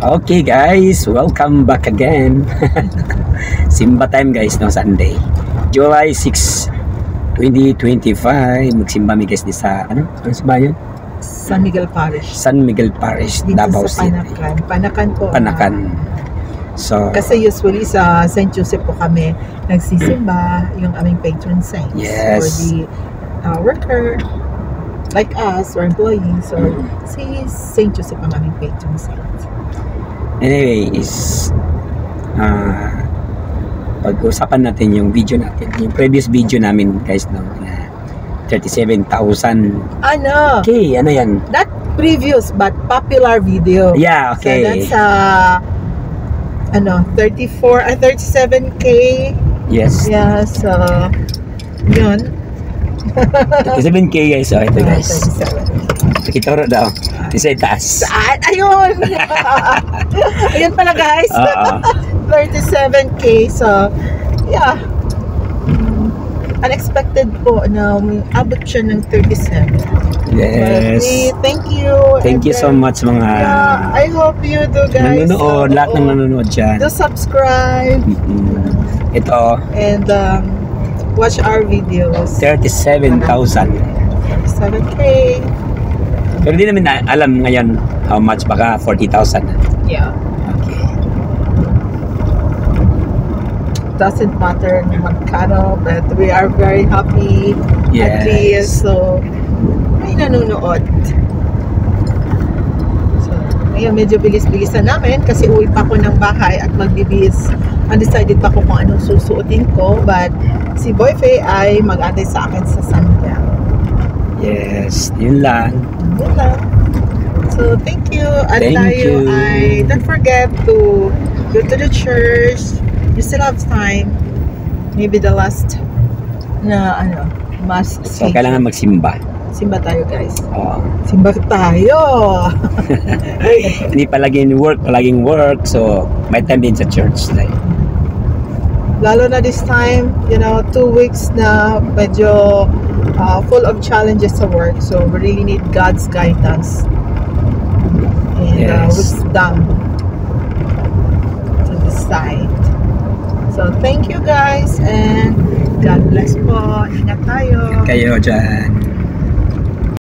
Okay guys, welcome back again. Simba time guys, no, Sunday. July 6, 2025. Magsimba mi guys di sa, ano simba yun? San Miguel Parish. San Miguel Parish, Dito Davao sa City. Panakan po. Panakan. So, Kasi usually sa St. Joseph po kami nagsisimba, yung aming patron saints. Yes. Or the worker, like us, or employees, or si St. Joseph ang aming patron saint. anyway, is pag-usapan natin yung video natin. Yung previous video namin guys, no, na 37,000. Ano? Okay, ano yan? That previous but popular video. Yeah, okay. So that's 37K. Yes. Yeah, so yun. 37K guys. Oh, ito guys. 37. Kitoro daw. Isa itaas. Ayun! Ayun pala guys. 37K. So, yeah. Unexpected po na abot siya ng 37. Yes. But thank you. Thank you so much mga Yeah, I hope you do guys. nanonood. Lahat ng nanonood dyan. Do subscribe. Ito, And watch our videos. 37,000. 7K. Pero di namin alam ngayon how much. Baka 40,000. Yeah. Okay. Doesn't matter magkano, but we are very happy at Yes. least. So, may nanonood. So, ngayon medyo bilis-bilisan namin kasi uwi pa ako ng bahay at magbibis. Undecided pa ako kung anong susuotin ko, but si Boyfay ay mag-antay sa akin sa Santiago. Yes. Yun lang. Yun lang. So, thank you. At Thank tayo you. ay don't forget to go to the church. You still have time. Maybe the last na mass. So, kailangan magsimba. Simba tayo guys. Oo. Simba tayo. Hindi palaging work. So, may time din sa church. Like, Lalo na this time, 2 weeks na medyo full of challenges sa work. So, we really need God's guidance and Yes. wisdom to decide. So, thank you guys and God bless po. Ingat tayo. kayo dyan.